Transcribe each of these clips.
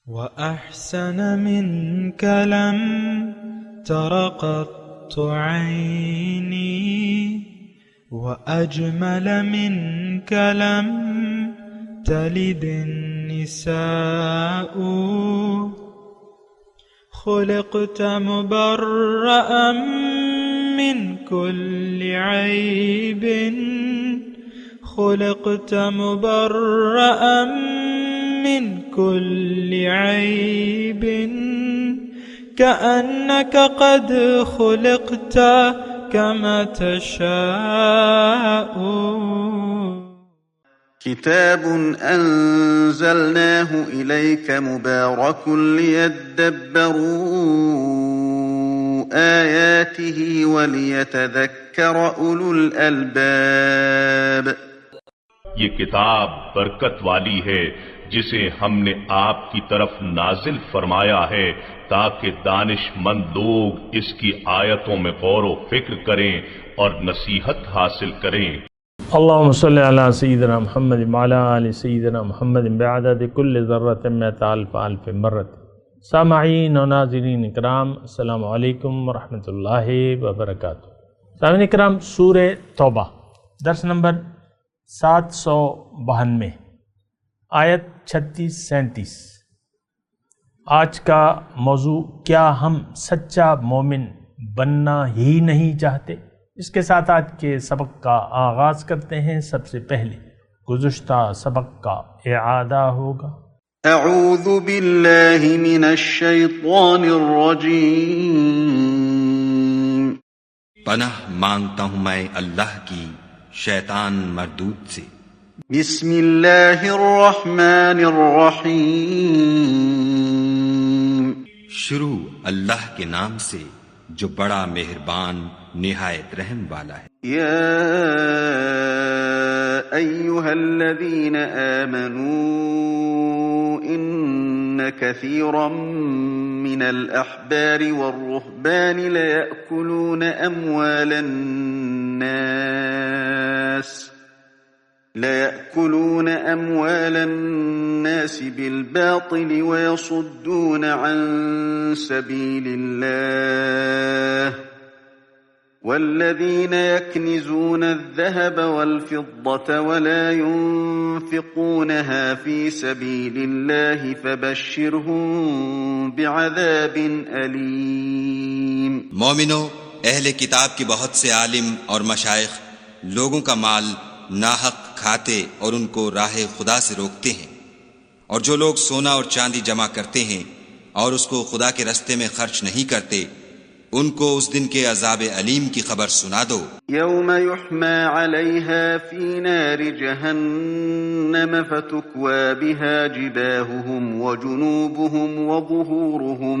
وأحسن منك لم تر قط عيني، وأجمل منك لم تلد النساء. خلقت مبرأ من كل عيب، خلقت مبرأ من كل عيب، كأنك قد خلقت كما تشاء. كتاب أنزلناه إليك مبارك ليدبروا آياته وليتذكر أولو الألباب. یہ کتاب برکت والی ہے جسے ہم نے آپ کی طرف نازل فرمایا ہے تاکہ دانش مند لوگ اس کی آیتوں میں غور و فکر کریں اور نصیحت حاصل کریں۔ اللہم صلی علی سیدنا محمد وعلی آل سیدنا محمد بعدد کل ذرۃ مئۃ الف الف مرۃ۔ سامعین و ناظرین اکرام، السلام علیکم ورحمۃ اللہ وبرکاتہ۔ سامعین اکرام، سورہ توبہ درس نمبر 792، آیت 36-37۔ آج کا موضوع، کیا ہم سچا مومن بننا ہی نہیں چاہتے؟ اس کے ساتھ آج کے سبق کا آغاز کرتے ہیں۔ سب سے پہلے گزشتہ سبق کا اعادہ ہوگا۔ اعوذ باللہ من الشیطان الرجیم۔ پناہ مانگتا ہوں میں اللہ کی شیطان مردود سے۔ بسم اللہ الرحمن الرحیم۔ شروع اللہ کے نام سے جو بڑا مہربان نہایت رحم والا ہے۔ یا ایھا الذین آمنوا ان کثیرا من الاحبار والرہبان لیأکلون اموال الناس بالباطل ويصدون عن سبيل الله، والذين يكنزون الذهب والفضة ولا ينفقونها في سبيل الله فبشرهم بعذاب أليم۔ مومنو، اہل کتاب کے بہت سے عالم اور مشائخ لوگوں کا مال ناحق کھاتے اور ان کو راہ خدا سے روکتے ہیں، اور جو لوگ سونا اور چاندی جمع کرتے ہیں اور اس کو خدا کے رستے میں خرچ نہیں کرتے، ان کو اس دن کے عذاب علیم کی خبر سنا دو۔ یوم یحمى علیہا فی نار جہنم فتکوى بها جباہهم وجنوبهم وظہورهم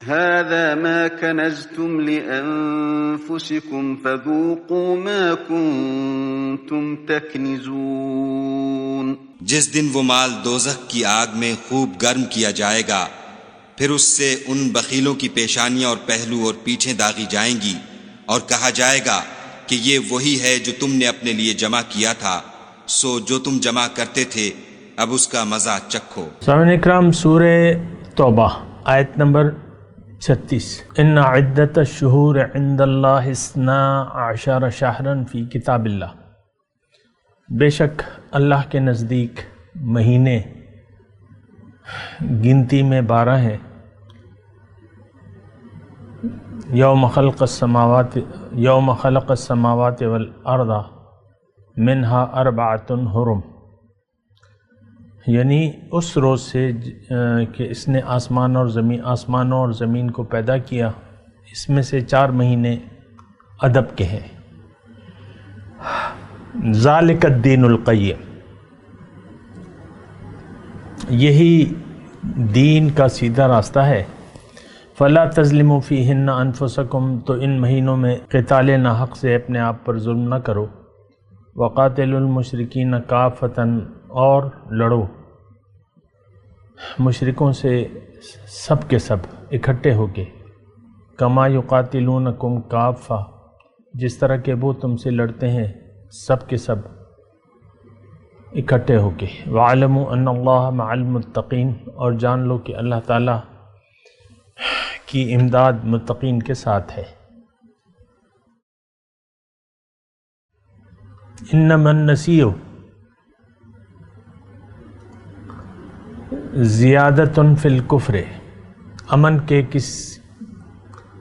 هذا ما كنزتم لأنفسكم فذوقوا ما كنتم تكنزون۔ جس دن وہ مال دوزخ کی آگ میں خوب گرم کیا جائے گا، پھر اس سے ان بخیلوں کی پیشانیاں اور پہلو اور پیٹھیں داغی جائیں گی، اور کہا جائے گا کہ یہ وہی ہے جو تم نے اپنے لیے جمع کیا تھا، سو جو تم جمع کرتے تھے اب اس کا مزہ چکھو۔ سامعین اکرام، سورہ توبہ آیت نمبر 36۔ ان عدت الشہور عند اللہ 12 شہرا فی کتاب اللہ۔ بے شک اللہ کے نزدیک مہینے گنتی میں 12 ہیں۔ یوم خلق السماوات والارض منہا 4 حرم، یعنی اس روز سے کہ اس نے آسمانوں اور زمین کو پیدا کیا، اس میں سے 4 مہینے ادب کے ہیں۔ ذالک الدین القیم، یہی دین کا سیدھا راستہ ہے۔ فلا تظلموا فیہن انفسکم، تو ان مہینوں میں قتال ناحق سے اپنے آپ پر ظلم نہ کرو۔ وقاتلوا المشرکین کافۃ، اور لڑو مشرکوں سے سب کے سب اکٹھے ہو کے۔ کما یقاتلونکم کافہ، جس طرح کہ وہ تم سے لڑتے ہیں سب کے سب۔ اکٹھے ہو کے، وَعَلَمُوا أَنَّ اللَّهَ مَعَ الْمُتَّقِينَ، اور جان لو کہ اللہ تعالیٰ کی امداد متقین کے ساتھ ہے۔ انما النسیء زیادۃ فی الکفر، امن کے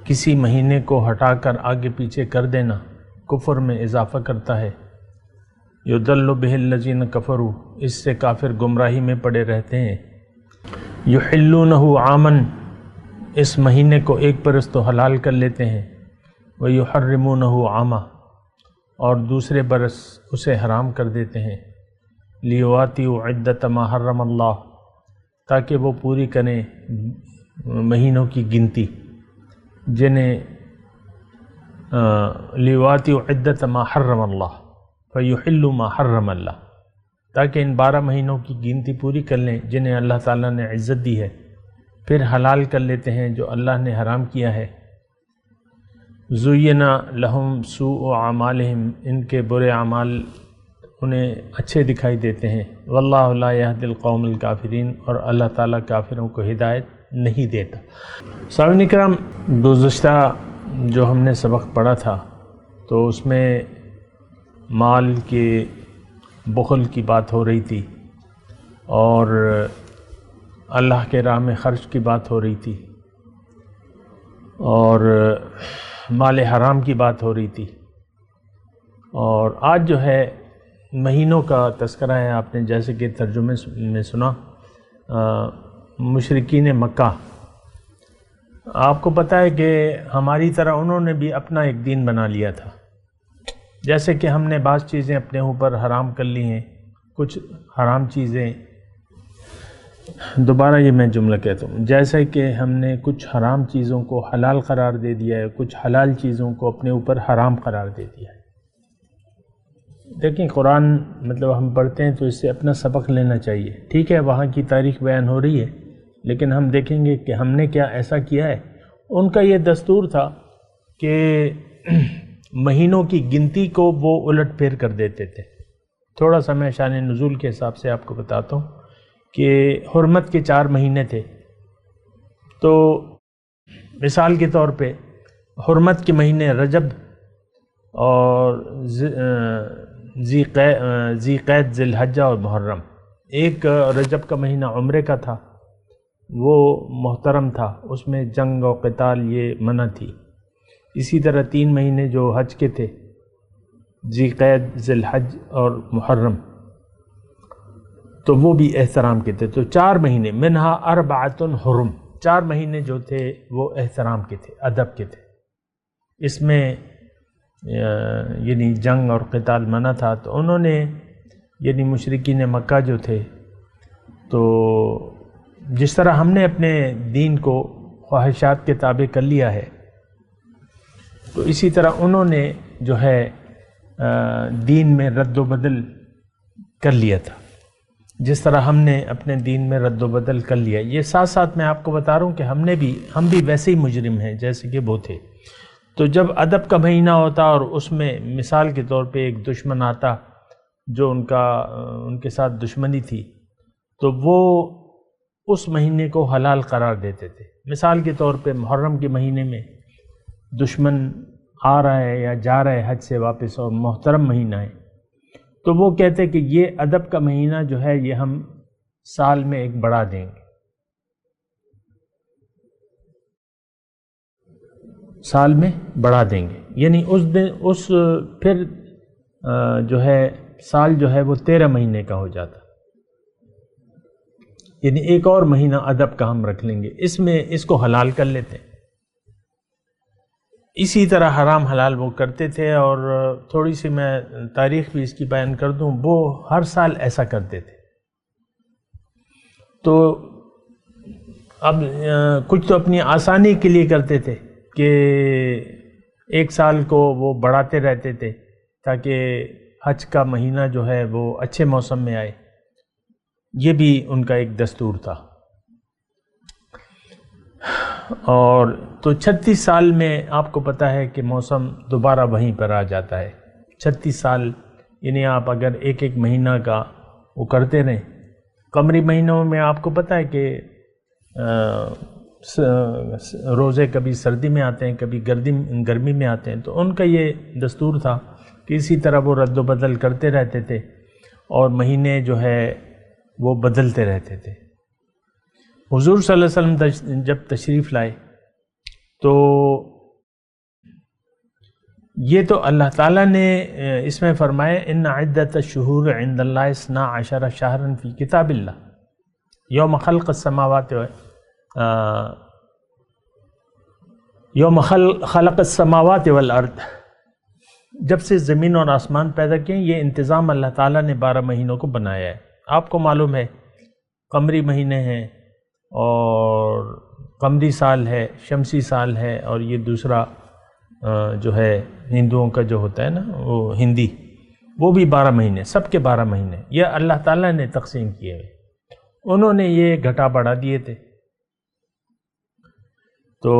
کسی مہینے کو ہٹا کر آگے پیچھے کر دینا کفر میں اضافہ کرتا ہے۔ یضل بہ الذین کفروا، اس سے کافر گمراہی میں پڑے رہتے ہیں۔ یحلونہ عاما، اس مہینے کو ایک برس تو حلال کر لیتے ہیں، ویحرمونہ عاما، اور دوسرے برس اسے حرام کر دیتے ہیں۔ لیواتیوا عدۃ ما حرم اللہ، تاکہ وہ پوری کریں مہینوں کی گنتی جنہیں لیواتیوا عدۃ ما حرم اللہ فیحلوا ما حرم اللہ، تاکہ ان 12 مہینوں کی گنتی پوری کر لیں جنہیں اللہ تعالیٰ نے عزت دی ہے، پھر حلال کر لیتے ہیں جو اللہ نے حرام کیا ہے۔ زُیِّنَ لَهُمْ سُوءُ اعمالہم، ان کے برے اعمال انہیں اچھے دکھائی دیتے ہیں۔ واللہ لا یہدی القوم الکافرین، اور اللہ تعالیٰ کافروں کو ہدایت نہیں دیتا۔ سامعین کرام، گزشتہ جو ہم نے سبق پڑھا تھا تو اس میں مال کے بخل کی بات ہو رہی تھی، اور اللہ کے راہ میں خرچ کی بات ہو رہی تھی، اور مال حرام کی بات ہو رہی تھی، اور آج جو ہے مہینوں کا تذکرہ ہے۔ آپ نے جیسے کہ ترجمے میں سنا، مشرکین مکہ، آپ کو پتہ ہے کہ ہماری طرح انہوں نے بھی اپنا ایک دین بنا لیا تھا۔ جیسے کہ ہم نے بعض چیزیں اپنے اوپر حرام کر لی ہیں، کچھ حرام چیزیں، دوبارہ یہ میں جملہ کہتا ہوں، جیسے کہ ہم نے کچھ حرام چیزوں کو حلال قرار دے دیا ہے، کچھ حلال چیزوں کو اپنے اوپر حرام قرار دے دیا ہے۔ دیکھیں قرآن مطلب ہم پڑھتے ہیں تو اس سے اپنا سبق لینا چاہیے، ٹھیک ہے وہاں کی تاریخ بیان ہو رہی ہے، لیکن ہم دیکھیں گے کہ ہم نے کیا ایسا کیا ہے۔ ان کا یہ دستور تھا کہ مہینوں کی گنتی کو وہ الٹ پھیر کر دیتے تھے۔ تھوڑا سا میں شان نزول کے حساب سے آپ کو بتاتا ہوں کہ حرمت کے 4 مہینے تھے، تو مثال کے طور پہ حرمت کے مہینے رجب اور ذی قید، ذی الحجہ اور محرم۔ ایک رجب کا مہینہ عمرے کا تھا، وہ محترم تھا، اس میں جنگ و قتال یہ منع تھی۔ اسی طرح 3 مہینے جو حج کے تھے، ذی قید، ذی الحج اور محرم، تو وہ بھی احترام کے تھے۔ تو 4 مہینے، منہا 4 حرم، 4 مہینے جو تھے وہ احترام کے تھے، ادب کے تھے، اس میں یعنی جنگ اور قتال منع تھا۔ تو انہوں نے یعنی مشرکین مکہ جو تھے، تو جس طرح ہم نے اپنے دین کو خواہشات کے تابع کر لیا ہے، تو اسی طرح انہوں نے جو ہے دین میں رد و بدل کر لیا تھا، جس طرح ہم نے اپنے دین میں رد و بدل کر لیا۔ یہ ساتھ ساتھ میں آپ کو بتا رہا ہوں کہ ہم بھی ویسے ہی مجرم ہیں جیسے کہ وہ تھے۔ تو جب ادب کا مہینہ ہوتا اور اس میں مثال کے طور پہ ایک دشمن آتا جو ان کے ساتھ دشمنی تھی، تو وہ اس مہینے کو حلال قرار دیتے تھے۔ مثال کے طور پہ محرم کے مہینے میں دشمن آ رہا ہے یا جا رہا ہے حج سے واپس اور محترم مہینہ ہے، تو وہ کہتے کہ یہ ادب کا مہینہ جو ہے یہ ہم سال میں ایک بڑھا دیں گے، سال میں بڑھا دیں گے، یعنی پھر جو ہے سال جو ہے وہ 13 مہینے کا ہو جاتا، یعنی ایک اور مہینہ ادب کا ہم رکھ لیں گے، اس کو حلال کر لیتے ہیں۔ اسی طرح حرام حلال وہ کرتے تھے، اور تھوڑی سی میں تاریخ بھی اس کی بیان کر دوں، وہ ہر سال ایسا کرتے تھے۔ تو اب کچھ تو اپنی آسانی کے لیے کرتے تھے کہ ایک سال کو وہ بڑھاتے رہتے تھے تاکہ حج کا مہینہ جو ہے وہ اچھے موسم میں آئے، یہ بھی ان کا ایک دستور تھا۔ اور تو 36 سال میں آپ کو پتہ ہے کہ موسم دوبارہ وہیں پر آ جاتا ہے۔ 36 سال یعنی آپ اگر ایک مہینہ کا وہ کرتے رہیں. قمری مہینوں میں آپ کو پتہ ہے کہ روزے کبھی سردی میں آتے ہیں کبھی گرمی میں آتے ہیں، تو ان کا یہ دستور تھا کہ اسی طرح وہ رد و بدل کرتے رہتے تھے اور مہینے جو ہے وہ بدلتے رہتے تھے. حضور صلی اللہ علیہ وسلم جب تشریف لائے تو یہ تو اللہ تعالیٰ نے اس میں فرمایا ان عدت الشہور عند اللہ 12 شہرا فی کتاب اللہ یوم خلق السماوات یوم خلق السماوات والارض. جب سے زمین اور آسمان پیدا کیے یہ انتظام اللہ تعالیٰ نے 12 مہینوں کو بنایا ہے. آپ کو معلوم ہے قمری مہینے ہیں اور قمری سال ہے، شمسی سال ہے، اور یہ دوسرا جو ہے ہندوؤں کا جو ہوتا ہے نا وہ ہندی، وہ بھی 12 مہینے، سب کے 12 مہینے یہ اللہ تعالیٰ نے تقسیم کیے ہوئے. انہوں نے یہ گھٹا بڑھا دیے تھے. تو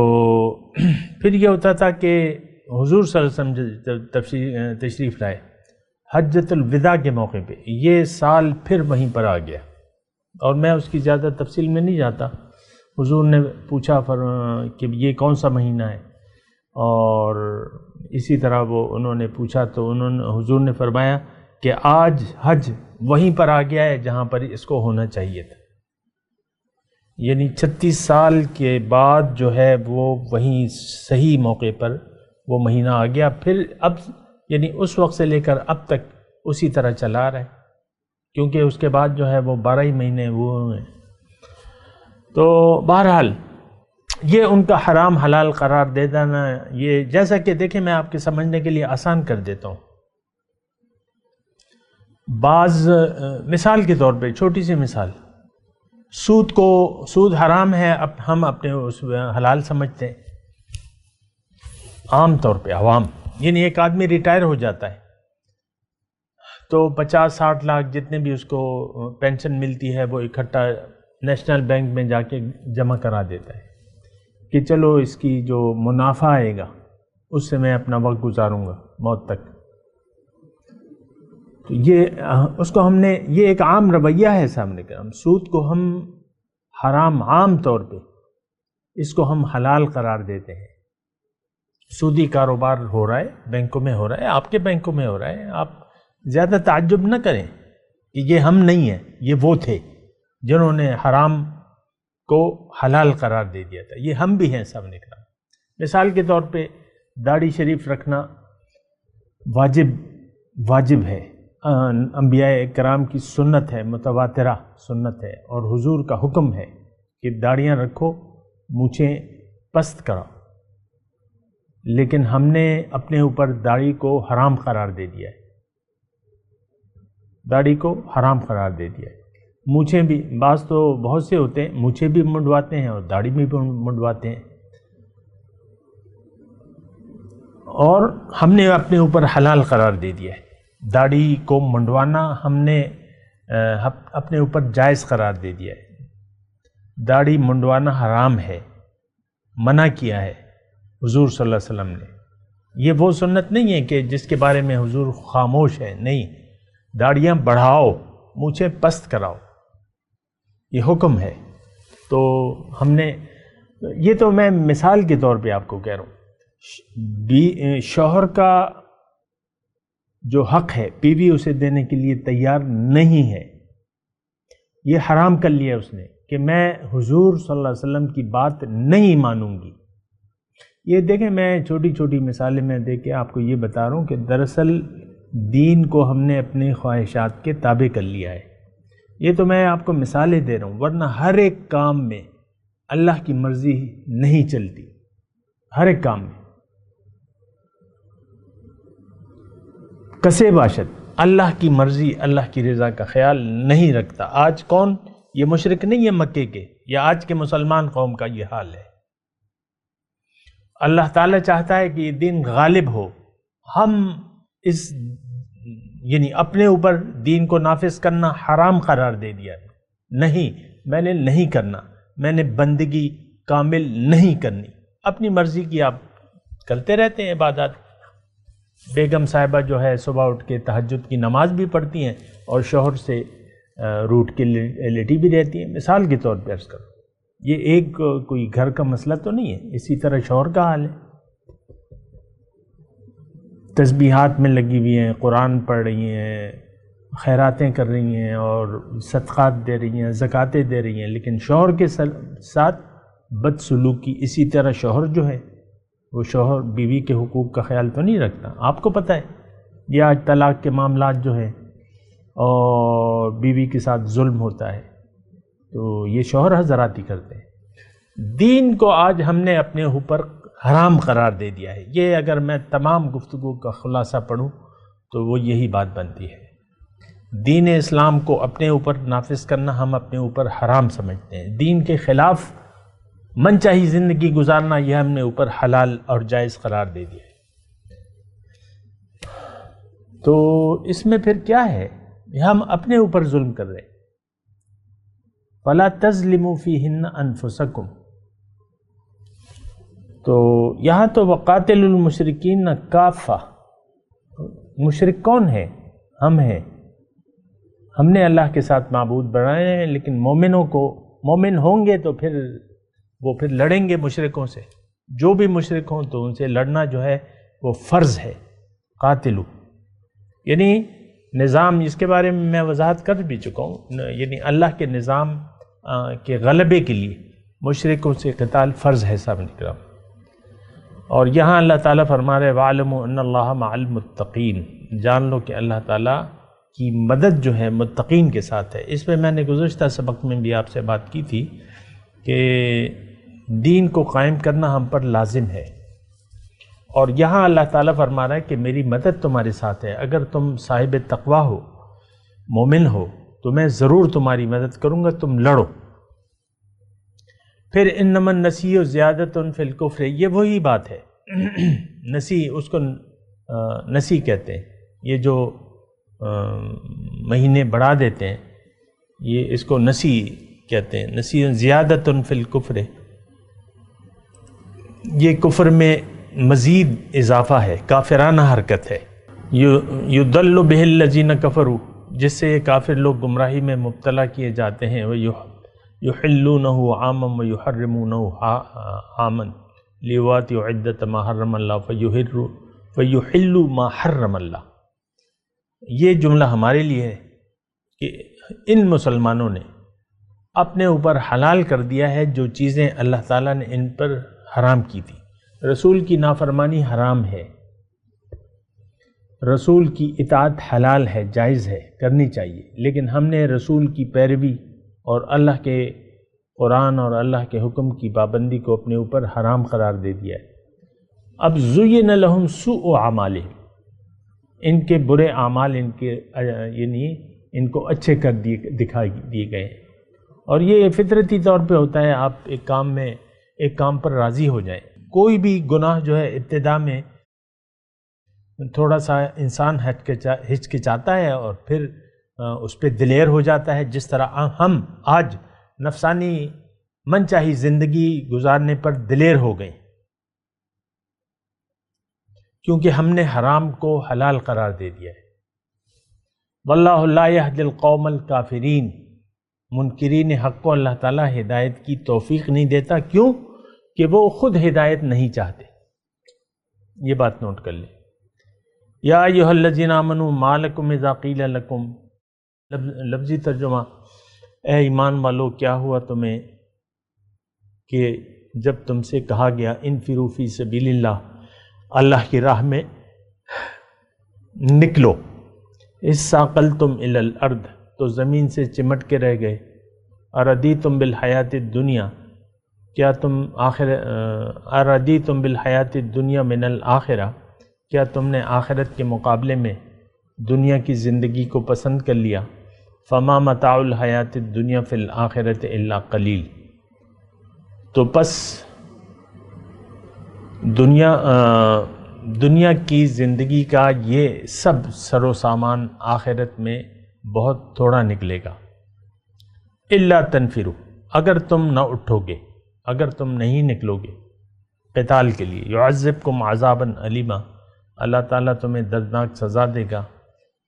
پھر یہ ہوتا تھا کہ حضور صلی اللہ علیہ وسلم جب تشریف لائے حجۃ الوداع کے موقع پہ یہ سال پھر وہیں پر آ گیا، اور میں اس کی زیادہ تفصیل میں نہیں جاتا. حضور نے پوچھا کہ یہ کون سا مہینہ ہے، اور اسی طرح وہ انہوں نے پوچھا تو حضور نے فرمایا کہ آج حج وہیں پر آ گیا ہے جہاں پر اس کو ہونا چاہیے تھا. یعنی 36 سال کے بعد جو ہے وہ وہیں صحیح موقع پر وہ مہینہ آ گیا. پھر اب یعنی اس وقت سے لے کر اب تک اسی طرح چلا رہا ہے، کیونکہ اس کے بعد جو ہے وہ 12 ہی مہینے وہ ہیں. تو بہرحال یہ ان کا حرام حلال قرار دے دینا، یہ جیسا کہ دیکھیں میں آپ کے سمجھنے کے لیے آسان کر دیتا ہوں. بعض مثال کے طور پہ چھوٹی سی مثال، سود حرام ہے، اب ہم اپنے اس حلال سمجھتے ہیں عام طور پہ عوام. یعنی ایک آدمی ریٹائر ہو جاتا ہے تو 50-60 لاکھ جتنے بھی اس کو پینشن ملتی ہے وہ اکٹھا نیشنل بینک میں جا کے جمع کرا دیتا ہے کہ چلو اس کی جو منافع آئے گا اس سے میں اپنا وقت گزاروں گا موت تک. تو یہ اس کو ہم نے یہ ایک عام رویہ ہے سامنے کا، ہم سود کو ہم حرام عام طور پہ اس کو ہم حلال قرار دیتے ہیں. سودی کاروبار ہو رہا ہے، بینکوں میں ہو رہا ہے، آپ کے بینکوں میں ہو رہا ہے. آپ زیادہ تعجب نہ کریں کہ یہ ہم نہیں ہیں، یہ وہ تھے جنہوں نے حرام کو حلال قرار دے دیا تھا. یہ ہم بھی ہیں سامنے کا. مثال کے طور پہ داڑھی شریف رکھنا واجب ہے، انبیاء کرام کی سنت ہے، متواترہ سنت ہے، اور حضور کا حکم ہے کہ داڑیاں رکھو، مونچھیں پست کرو. لیکن ہم نے اپنے اوپر داڑھی کو حرام قرار دے دیا ہے، داڑھی کو حرام قرار دے دیا ہے. مونچھیں بھی بعض تو بہت سے ہوتے ہیں مونچھیں بھی منڈواتے ہیں اور داڑھی بھی منڈواتے ہیں، اور ہم نے اپنے اوپر حلال قرار دے دیا ہے. داڑھی کو منڈوانا ہم نے اپنے اوپر جائز قرار دے دیا ہے. داڑھی منڈوانا حرام ہے، منع کیا ہے حضور صلی اللہ علیہ وسلم نے. یہ وہ سنت نہیں ہے کہ جس کے بارے میں حضور خاموش ہے، نہیں، داڑیاں بڑھاؤ، مونچھیں پست کراؤ، یہ حکم ہے. تو ہم نے یہ تو میں مثال کے طور پہ آپ کو کہہ رہا ہوں. شوہر کا جو حق ہے بیوی اسے دینے کے لیے تیار نہیں ہے، یہ حرام کر لیا اس نے کہ میں حضور صلی اللہ علیہ وسلم کی بات نہیں مانوں گی. یہ دیکھیں میں چھوٹی چھوٹی مثالیں میں دے کے آپ کو یہ بتا رہا ہوں کہ دراصل دین کو ہم نے اپنے خواہشات کے تابع کر لیا ہے. یہ تو میں آپ کو مثالیں دے رہا ہوں، ورنہ ہر ایک کام میں اللہ کی مرضی نہیں چلتی، ہر ایک کام میں. کسے باشد اللہ کی مرضی اللہ کی رضا کا خیال نہیں رکھتا. آج کون؟ یہ مشرک نہیں ہے مکے کے، یا آج کے مسلمان قوم کا یہ حال ہے. اللہ تعالیٰ چاہتا ہے کہ یہ دین غالب ہو. ہم اس یعنی اپنے اوپر دین کو نافذ کرنا حرام قرار دے دیا ہے. نہیں، میں نے نہیں کرنا، میں نے بندگی کامل نہیں کرنی. اپنی مرضی کی آپ کرتے رہتے ہیں عبادات. بیگم صاحبہ جو ہے صبح اٹھ کے تہجد کی نماز بھی پڑھتی ہیں اور شوہر سے روٹ کی ایلٹی بھی رہتی ہے. مثال کے طور پہ عرض کرو، یہ ایک کوئی گھر کا مسئلہ تو نہیں ہے. اسی طرح شوہر کا حال ہے، تسبیحات میں لگی ہوئی ہیں، قرآن پڑھ رہی ہیں، خیراتیں کر رہی ہیں اور صدقات دے رہی ہیں، زکاتیں دے رہی ہیں، لیکن شوہر کے ساتھ بدسلوکی. اسی طرح شوہر جو ہے وہ شوہر بیوی کے حقوق کا خیال تو نہیں رکھتا. آپ کو پتہ ہے یہ آج طلاق کے معاملات جو ہیں اور بیوی کے ساتھ ظلم ہوتا ہے، تو یہ شوہر حضرات ہی کرتے ہیں. دین کو آج ہم نے اپنے اوپر حرام قرار دے دیا ہے. یہ اگر میں تمام گفتگو کا خلاصہ پڑھوں تو وہ یہی بات بنتی ہے. دین اسلام کو اپنے اوپر نافذ کرنا ہم اپنے اوپر حرام سمجھتے ہیں. دین کے خلاف من چاہی زندگی گزارنا یہ ہم نے اوپر حلال اور جائز قرار دے دیا ہے. تو اس میں پھر کیا ہے؟ ہم اپنے اوپر ظلم کر رہے ہیں. فَلَا تَظْلِمُوا فِيهِنَّ أَنفُسَكُمْ. تو یہاں تو وَقَاتِلُوا الْمُشْرِكِينَ كَافَّةً. مشرک کون ہے؟ ہم ہیں. ہم نے اللہ کے ساتھ معبود بنائے ہیں، لیکن مومن ہوں گے تو پھر لڑیں گے مشرکوں سے. جو بھی مشرک ہوں تو ان سے لڑنا جو ہے وہ فرض ہے. قاتلو یعنی نظام، اس کے بارے میں وضاحت کر بھی چکا ہوں، یعنی اللہ کے نظام کے غلبے کے لیے مشرکوں سے قتال فرض ہے صاحب کرام. اور یہاں اللہ تعالیٰ فرما رہے وَعَلَمُوا أَنَّ اللَّهَ مَعَ الْمُتَّقِينَ. جان لو کہ اللہ تعالیٰ کی مدد جو ہے متقین کے ساتھ ہے. اس پہ میں نے گزشتہ سبق میں بھی آپ سے بات کی تھی کہ دین کو قائم کرنا ہم پر لازم ہے. اور یہاں اللہ تعالیٰ فرما رہا ہے کہ میری مدد تمہارے ساتھ ہے. اگر تم صاحب تقویٰ ہو، مومن ہو، تو میں ضرور تمہاری مدد کروں گا، تم لڑو. پھر انما النسیء زیادۃ فی الکفر، یہ وہی بات ہے. نسی، اس کو نسی کہتے ہیں، یہ جو مہینے بڑھا دیتے ہیں، یہ اس کو نسی کہتے ہیں. نسی زیادۃ فی الکفر، یہ کفر میں مزید اضافہ ہے، کافرانہ حرکت ہے. یضل بہ الذین کفروا، جس سے یہ کافر لوگ گمراہی میں مبتلا کیے جاتے ہیں. یحلونہ عاما ویحرمونہ عاما لیواتوا عدۃ ما حرم اللہ فیحلوا ما حرم اللہ. یہ جملہ ہمارے لیے ہے کہ ان مسلمانوں نے اپنے اوپر حلال کر دیا ہے جو چیزیں اللہ تعالیٰ نے ان پر حرام کی تھی. رسول کی نافرمانی حرام ہے، رسول کی اطاعت حلال ہے، جائز ہے، کرنی چاہیے. لیکن ہم نے رسول کی پیروی اور اللہ کے قرآن اور اللہ کے حکم کی پابندی کو اپنے اوپر حرام قرار دے دیا ہے. اب زین لہم سوء اعمالہم، ان کے برے اعمال یعنی ان کو اچھے کر دکھا دیے گئے. اور یہ فطرتی طور پہ ہوتا ہے، آپ ایک کام پر راضی ہو جائیں. کوئی بھی گناہ جو ہے ابتدا میں تھوڑا سا انسان ہچکچاتا ہے اور پھر اس پہ دلیر ہو جاتا ہے. جس طرح ہم آج نفسانی من چاہی زندگی گزارنے پر دلیر ہو گئے کیونکہ ہم نے حرام کو حلال قرار دے دیا ہے. واللہ لا یہدی القوم الکافرین، منکرین حق کو اللہ تعالیٰ ہدایت کی توفیق نہیں دیتا. کیوں؟ کہ وہ خود ہدایت نہیں چاہتے. یہ بات نوٹ کر لیں. یا ایھا الذین آمنوا ما لکم اذا قیل لکم، لفظی ترجمہ، اے ایمان والو کیا ہوا تمہیں کہ جب تم سے کہا گیا انفروا فی سبیل اللہ، اللہ کی راہ میں نکلو. اثاقلتم الی الارض، تو زمین سے چمٹ کے رہ گئے. اردیتم بالحیات الدنیا، کیا تم اردیتم بالحیات الدنیا من الآخرہ، کیا تم نے آخرت کے مقابلے میں دنیا کی زندگی کو پسند کر لیا. فما متاع الحیات الدنیا فی الآخرۃ الا قلیل، تو پس دنیا کی زندگی کا یہ سب سر و سامان آخرت میں بہت تھوڑا نکلے گا. الا تنفروا، اگر تم نہ اٹھو گے، اگر تم نہیں نکلو گے قتال کے لیے. یعذبکم عذابا علیما، اللہ تعالیٰ تمہیں دردناک سزا دے گا.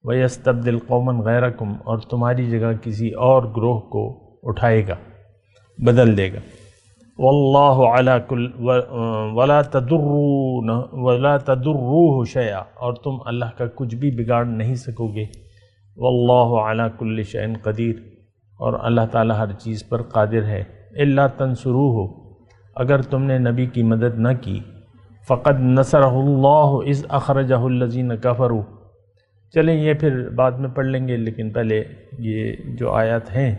وَيَسْتَبْدِلْ قَوْمًا غَيْرَكُمْ، اور تمہاری جگہ کسی اور گروہ کو اٹھائے گا، بدل دے گا۔ واللہ علی کل ولا تضروہ شیئا، اور تم اللہ کا کچھ بھی بگاڑ نہیں سکو گے۔ واللہ علی کل شیء قدیر، اور اللہ تعالی ہر چیز پر قادر ہے۔ الا تنصروہ، اگر تم نے نبی کی مدد نہ کی، فقد نصرہ اللہ اذ اخرجہ الذین کفروا، چلیں یہ پھر بعد میں پڑھ لیں گے، لیکن پہلے یہ جو آیات ہیں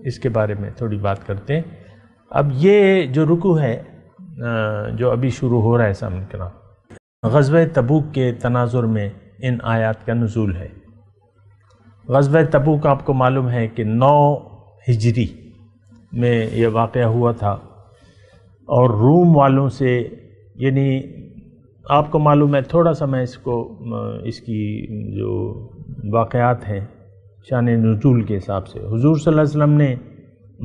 اس کے بارے میں تھوڑی بات کرتے ہیں۔ اب یہ جو رکوع ہے جو ابھی شروع ہو رہا ہے سامنے کرام، غزوہ تبوک کے تناظر میں ان آیات کا نزول ہے۔ غزوہ تبوک آپ کو معلوم ہے کہ 9 ہجری میں یہ واقعہ ہوا تھا، اور روم والوں سے، یعنی آپ کو معلوم ہے، تھوڑا سا میں اس کی جو واقعات ہیں شان نزول کے حساب سے، حضور صلی اللہ علیہ وسلم نے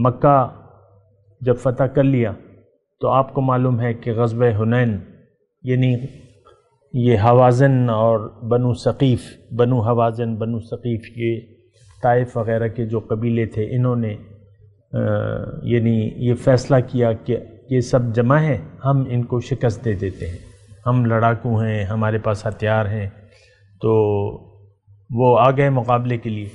مکہ جب فتح کر لیا تو آپ کو معلوم ہے کہ غزوہ حنین، یعنی یہ حوازن اور بنو ثقیف، بنو حوازن، بنو ثقیف، یہ طائف وغیرہ کے جو قبیلے تھے، انہوں نے یعنی یہ فیصلہ کیا کہ یہ سب جمع ہیں، ہم ان کو شکست دے دیتے ہیں، ہم لڑاکو ہیں، ہمارے پاس ہتھیار ہیں، تو وہ آ گئے مقابلے کے لیے۔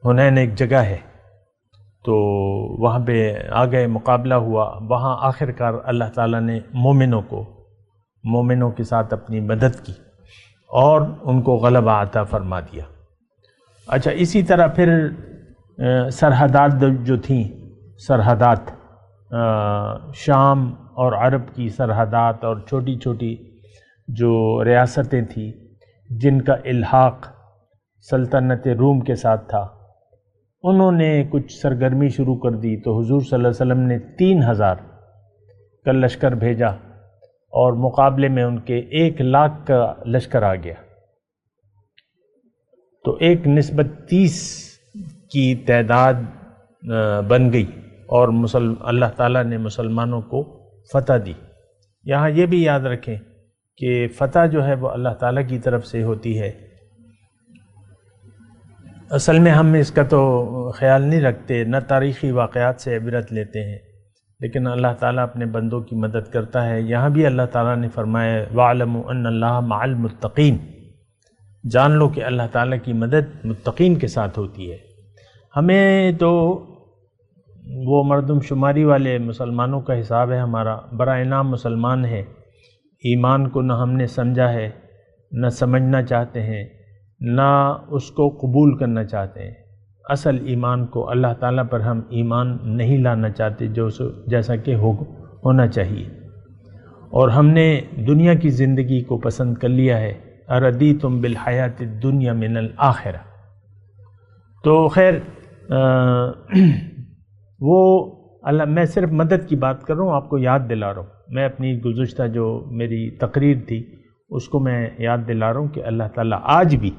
حنین ایک جگہ ہے، تو وہاں پہ آ گئے، مقابلہ ہوا، وہاں آخر کار اللہ تعالیٰ نے مومنوں کے ساتھ اپنی مدد کی اور ان کو غلبہ عطا فرما دیا۔ اچھا، اسی طرح پھر سرحدات جو تھیں، سرحدات شام اور عرب کی سرحدات اور چھوٹی چھوٹی جو ریاستیں تھیں جن کا الحاق سلطنت روم کے ساتھ تھا، انہوں نے کچھ سرگرمی شروع کر دی، تو حضور صلی اللہ علیہ وسلم نے 3000 کا لشکر بھیجا، اور مقابلے میں ان کے 1 لاکھ کا لشکر آ گیا، تو 1:30 کی تعداد بن گئی، اور اللہ تعالیٰ نے مسلمانوں کو فتح دی۔ یہاں یہ بھی یاد رکھیں کہ فتح جو ہے وہ اللہ تعالیٰ کی طرف سے ہوتی ہے۔ اصل میں ہم اس کا تو خیال نہیں رکھتے، نہ تاریخی واقعات سے عبرت لیتے ہیں، لیکن اللہ تعالیٰ اپنے بندوں کی مدد کرتا ہے۔ یہاں بھی اللہ تعالیٰ نے فرمایا وَاعْلَمُوا أَنَّ اللَّهَ مَعَ الْمُتَّقِينَ، جان لو کہ اللہ تعالیٰ کی مدد متقین کے ساتھ ہوتی ہے۔ ہمیں تو وہ مردم شماری والے مسلمانوں کا حساب ہے، ہمارا برائے نام مسلمان ہے، ایمان کو نہ ہم نے سمجھا ہے، نہ سمجھنا چاہتے ہیں، نہ اس کو قبول کرنا چاہتے ہیں۔ اصل ایمان کو، اللہ تعالیٰ پر ہم ایمان نہیں لانا چاہتے جیسا کہ ہونا چاہیے، اور ہم نے دنیا کی زندگی کو پسند کر لیا ہے۔ اردیتم بالحیات الدنیا من الآخرہ۔ تو خیر وہ اللہ، میں صرف مدد کی بات کر رہا ہوں، آپ کو یاد دلا رہا ہوں، میں اپنی گزشتہ جو میری تقریر تھی اس کو میں یاد دلا رہا ہوں کہ اللہ تعالیٰ آج بھی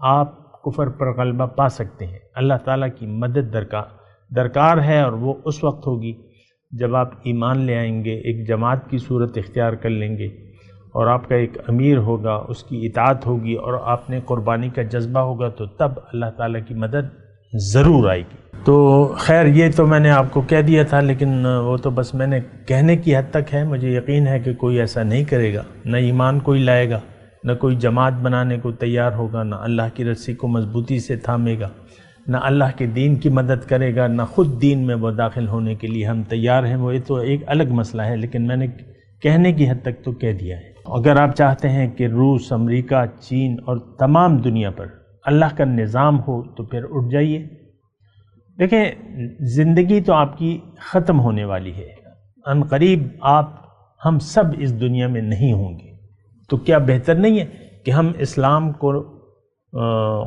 آپ کفر پر غلبہ پا سکتے ہیں۔ اللہ تعالیٰ کی مدد درکار ہے، اور وہ اس وقت ہوگی جب آپ ایمان لے آئیں گے، ایک جماعت کی صورت اختیار کر لیں گے، اور آپ کا ایک امیر ہوگا، اس کی اطاعت ہوگی، اور آپ نے قربانی کا جذبہ ہوگا، تو تب اللہ تعالیٰ کی مدد ضرور آئے گی۔ تو خیر یہ تو میں نے آپ کو کہہ دیا تھا، لیکن وہ تو بس میں نے کہنے کی حد تک ہے۔ مجھے یقین ہے کہ کوئی ایسا نہیں کرے گا، نہ ایمان کوئی لائے گا، نہ کوئی جماعت بنانے کو تیار ہوگا، نہ اللہ کی رسی کو مضبوطی سے تھامے گا، نہ اللہ کے دین کی مدد کرے گا، نہ خود دین میں وہ داخل ہونے کے لیے ہم تیار ہیں۔ وہ یہ تو ایک الگ مسئلہ ہے، لیکن میں نے کہنے کی حد تک تو کہہ دیا ہے۔ اگر آپ چاہتے ہیں کہ روس، امریکہ، چین اور تمام دنیا پر اللہ کا نظام ہو تو پھر اٹھ جائیے۔ دیکھیں، زندگی تو آپ کی ختم ہونے والی ہے، ان قریب ہم سب اس دنیا میں نہیں ہوں گے، تو کیا بہتر نہیں ہے کہ ہم اسلام کو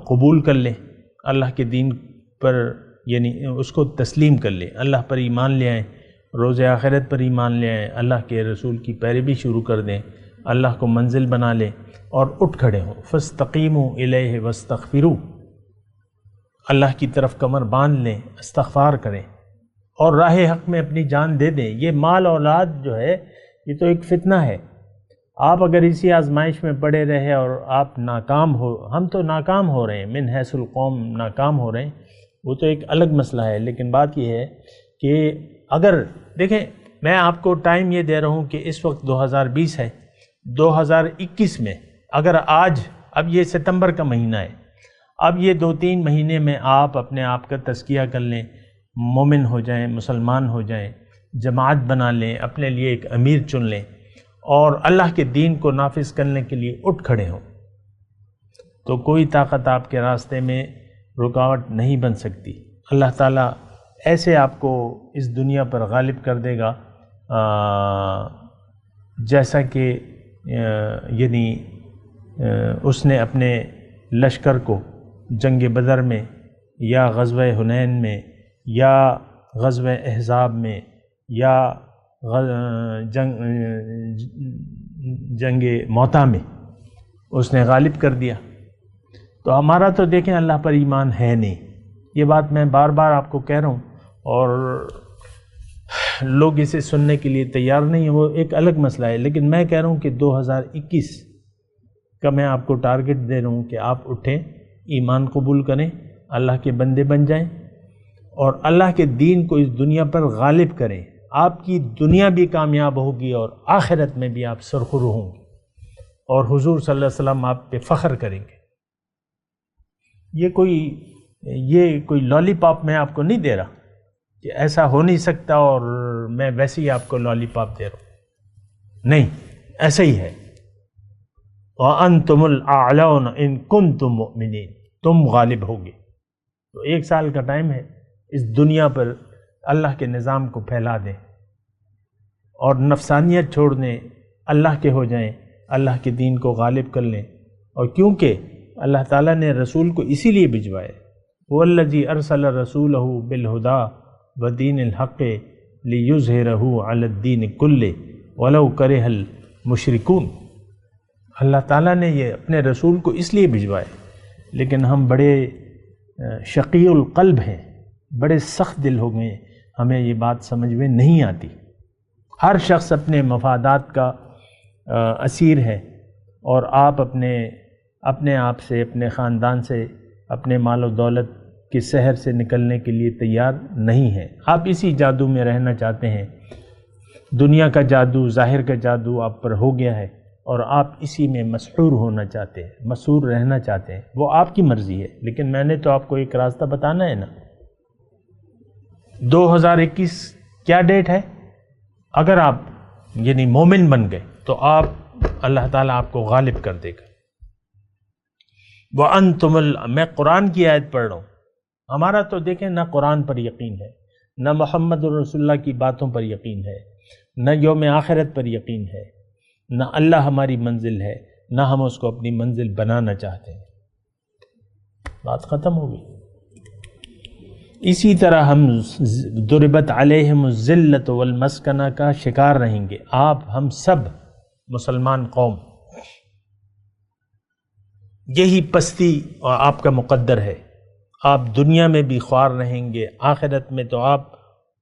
قبول کر لیں، اللہ کے دین پر یعنی اس کو تسلیم کر لیں، اللہ پر ایمان لے آئیں، روز آخرت پر ایمان لے آئیں، اللہ کے رسول کی پیروی شروع کر دیں، اللہ کو منزل بنا لیں اور اٹھ کھڑے ہوں۔ فاستقیموا الیہ واستغفروا، اللہ کی طرف کمر باندھ لیں، استغفار کریں اور راہ حق میں اپنی جان دے دیں۔ یہ مال اولاد جو ہے یہ تو ایک فتنہ ہے، آپ اگر اسی آزمائش میں پڑے رہے اور آپ ناکام ہو، ہم تو ناکام ہو رہے ہیں، من حیث القوم ناکام ہو رہے ہیں، وہ تو ایک الگ مسئلہ ہے، لیکن بات یہ ہے کہ اگر دیکھیں میں آپ کو ٹائم یہ دے رہا ہوں کہ اس وقت 2020 ہے، 2021 میں اگر آج، اب یہ ستمبر کا مہینہ ہے، اب یہ 2-3 مہینے میں آپ اپنے آپ کا تزکیہ کر لیں، مومن ہو جائیں، مسلمان ہو جائیں، جماعت بنا لیں، اپنے لیے ایک امیر چن لیں اور اللہ کے دین کو نافذ کرنے کے لیے اٹھ کھڑے ہوں، تو کوئی طاقت آپ کے راستے میں رکاوٹ نہیں بن سکتی۔ اللہ تعالیٰ ایسے آپ کو اس دنیا پر غالب کر دے گا جیسا کہ یعنی اس نے اپنے لشکر کو جنگ بدر میں یا غزوہ حنین میں یا غزوہ احزاب میں یا جنگ موتا میں اس نے غالب کر دیا۔ تو ہمارا تو دیکھیں اللہ پر ایمان ہے نہیں، یہ بات میں بار بار آپ کو کہہ رہا ہوں، اور لوگ اسے سننے کے لیے تیار نہیں ہیں، وہ ایک الگ مسئلہ ہے، لیکن میں کہہ رہا ہوں کہ 2021 کا میں آپ کو ٹارگٹ دے رہا ہوں کہ آپ اٹھیں، ایمان قبول کریں، اللہ کے بندے بن جائیں اور اللہ کے دین کو اس دنیا پر غالب کریں۔ آپ کی دنیا بھی کامیاب ہوگی اور آخرت میں بھی آپ سرخرو ہوں گے، اور حضور صلی اللہ علیہ وسلم آپ پہ فخر کریں گے۔ یہ کوئی لالی پاپ میں آپ کو نہیں دے رہا کہ ایسا ہو نہیں سکتا اور میں ویسے ہی آپ کو لالی پاپ دے رہا ہوں، نہیں، ایسا ہی ہے۔ وَأَنْتُمُ الْأَعْلَوْنَ إِن كُنتُم مُؤْمِنِينَ، تم غالب ہوگے۔ تو 1 سال کا ٹائم ہے، اس دنیا پر اللہ کے نظام کو پھیلا دیں اور نفسانیت چھوڑ دیں، اللہ کے ہو جائیں، اللہ کے دین کو غالب کر لیں۔ اور کیونکہ اللہ تعالیٰ نے رسول کو اسی لیے بھجوایا، وَالَّذِي أَرْسَلَ رَسُولَهُ بِالْهُدَى وَدِينِ الْحَقِّ لِيُظْهِرَهُ عَلَى الدِّينِ كُلِّهِ وَلَوْ كَرِهَ الْمُشْرِكُونَ۔ اللہ تعالیٰ نے یہ اپنے رسول کو اس لیے بھجوایا، لیکن ہم بڑے شقی القلب ہیں، بڑے سخت دل ہو گئے، ہمیں یہ بات سمجھ میں نہیں آتی۔ ہر شخص اپنے مفادات کا اسیر ہے، اور آپ اپنے آپ سے، اپنے خاندان سے، اپنے مال و دولت کے سحر سے نکلنے کے لیے تیار نہیں ہیں۔ آپ اسی جادو میں رہنا چاہتے ہیں، دنیا کا جادو، ظاہر کا جادو آپ پر ہو گیا ہے اور آپ اسی میں مسحور ہونا چاہتے ہیں، مسحور رہنا چاہتے ہیں۔ وہ آپ کی مرضی ہے، لیکن میں نے تو آپ کو ایک راستہ بتانا ہے نا۔ 2021 کیا ڈیٹ ہے؟ اگر آپ یعنی مومن بن گئے تو اللہ تعالیٰ آپ کو غالب کر دے گا۔ میں قرآن کی آیت پڑھ رہا ہوں، ہمارا تو دیکھیں نہ قرآن پر یقین ہے، نہ محمد رسول اللہ کی باتوں پر یقین ہے، نہ یوم آخرت پر یقین ہے، نہ اللہ ہماری منزل ہے، نہ ہم اس کو اپنی منزل بنانا چاہتے ہیں۔ بات ختم ہو گئی۔ اسی طرح ہم ضربت علیہم الذلۃ والمسکنہ کا شکار رہیں گے، ہم سب مسلمان قوم، یہی پستی اور آپ کا مقدر ہے۔ آپ دنیا میں بھی خوار رہیں گے، آخرت میں تو آپ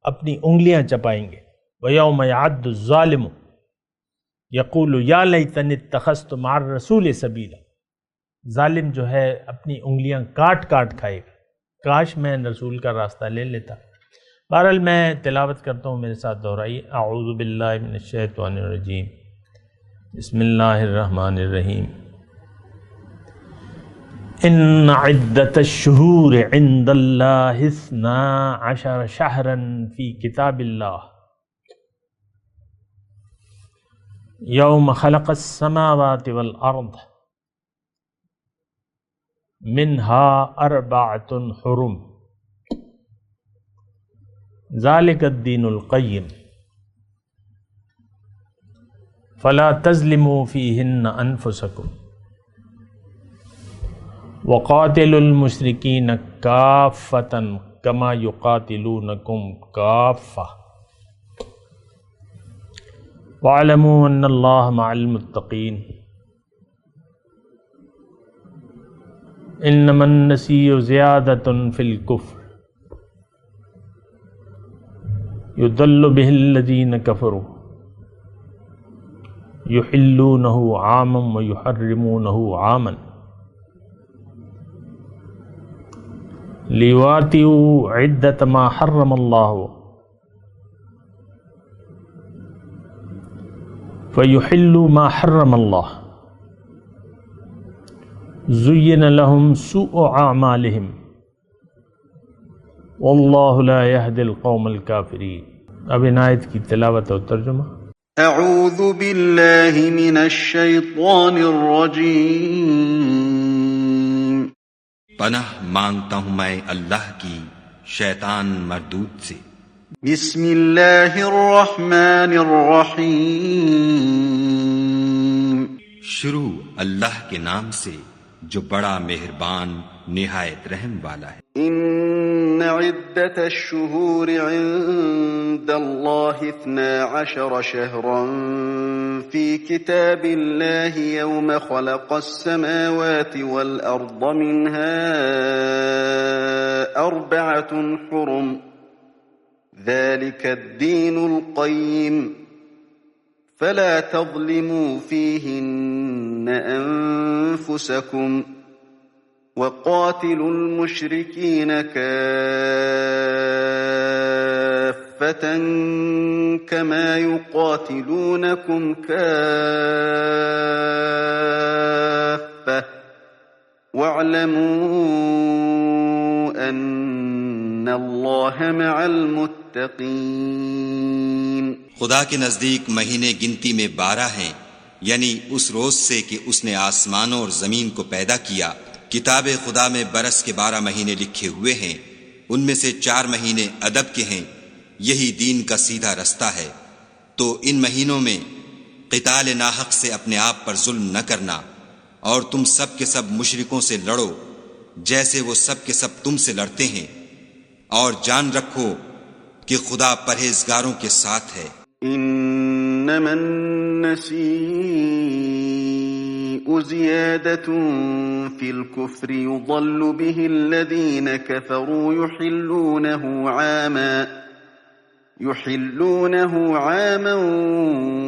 اپنی انگلیاں چپائیں گے۔ وَيَوْمَ يَعَدُّ الظَّالِمُ يَقُولُ يَا لَيْتَنِي اتَّخَذْتُ مَعَ الرَّسُولِ سَبِيلًا، ظالم جو ہے اپنی انگلیاں کاٹ کھائے گا، کاش میں رسول کا راستہ لے لیتا۔ بہرحال میں تلاوت کرتا ہوں، میرے ساتھ دہرائیے۔ اعوذ باللہ من الشیطان الرجیم، بسم اللہ الرحمن الرحیم۔ ان عدت الشہور عند اللہ 12 شہرا فی کتاب اللہ یوم خلق السماوات والارض منها 4 حرم ذلك الدین القیم فلا تظلموا فیہن انفسکم وقاتلوا المشرکین کافۃ کما یقاتلونکم کافۃ واعلموا ان اللہ مع المتقین انما النسیء زیادۃ فی الکفر یضل بہ الذین کفروا یحلونہ عاما ویحرمونہ عاما لیواتئوا عدۃ ما حرم اللہ فیحلوا ما حرم اللہ زین لہم سوء اعمالہم واللہ لا یہدی القوم الکافرین۔ اب ان آیت کی تلاوت اور ترجمہ۔ اعوذ باللہ من الشیطان الرجیم۔ پناہ مانگتا ہوں میں اللہ کی شیطان مردود سے۔ بسم اللہ الرحمن الرحیم۔ شروع اللہ کے نام سے جو بڑا مہربان نہایت رحم والا ہے۔ ان عدت الشہور عند اللہ 12 شہرا فی کتاب اللہ یوم خلق السماوات والارض منها 4 حرم ذلك الدین القیم فلا تظلموا فیہن انفسکم وقاتلوا المشركين كافة كما يقاتلونكم كافة واعلموا أن الله مع المتقين۔ خدا کے نزدیک مہینے گنتی میں 12 ہیں، یعنی اس روز سے کہ اس نے آسمانوں اور زمین کو پیدا کیا۔ کتاب خدا میں برس کے 12 مہینے لکھے ہوئے ہیں، ان میں سے 4 مہینے ادب کے ہیں، یہی دین کا سیدھا رستہ ہے۔ تو ان مہینوں میں قتال ناحق سے اپنے آپ پر ظلم نہ کرنا، اور تم سب کے سب مشرکوں سے لڑو جیسے وہ سب کے سب تم سے لڑتے ہیں، اور جان رکھو کہ خدا پرہیزگاروں کے ساتھ ہے۔ انما النسیء زیادة فی الكفر یضل به الذین کفروا يحلونه عاما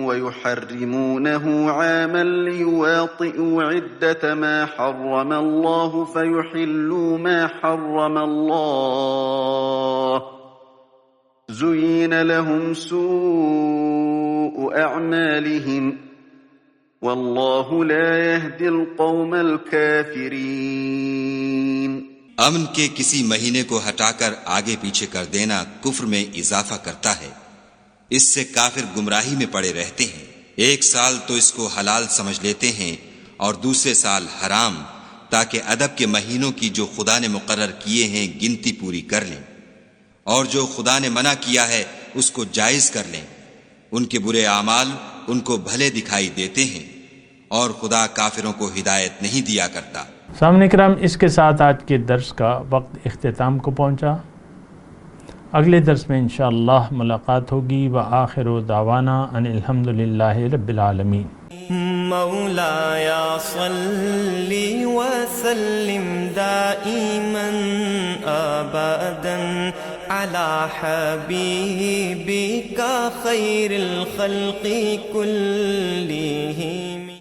ويحرمونه عاما ليواطئوا عدة ما حرم الله فيحلوا ما حرم الله زين لهم سوء أعمالهم والله لا يهدي القوم الكافرين۔ امن کے کسی مہینے کو ہٹا کر آگے پیچھے کر دینا کفر میں اضافہ کرتا ہے، اس سے کافر گمراہی میں پڑے رہتے ہیں۔ ایک سال تو اس کو حلال سمجھ لیتے ہیں اور دوسرے سال حرام، تاکہ ادب کے مہینوں کی جو خدا نے مقرر کیے ہیں گنتی پوری کر لیں، اور جو خدا نے منع کیا ہے اس کو جائز کر لیں۔ ان کے برے اعمال ان کو بھلے دکھائی دیتے ہیں، اور خدا کافروں کو ہدایت نہیں دیا کرتا۔ سامعین کرام، اس کے ساتھ آج کے درس کا وقت اختتام کو پہنچا۔ اگلے درس میں انشاءاللہ ملاقات ہوگی۔ وآخر دعوانا ان الحمدللہ رب العالمین۔ مولایا صلی وسلم دائما ابدا علی حبیبک خیر الخلق کلہم۔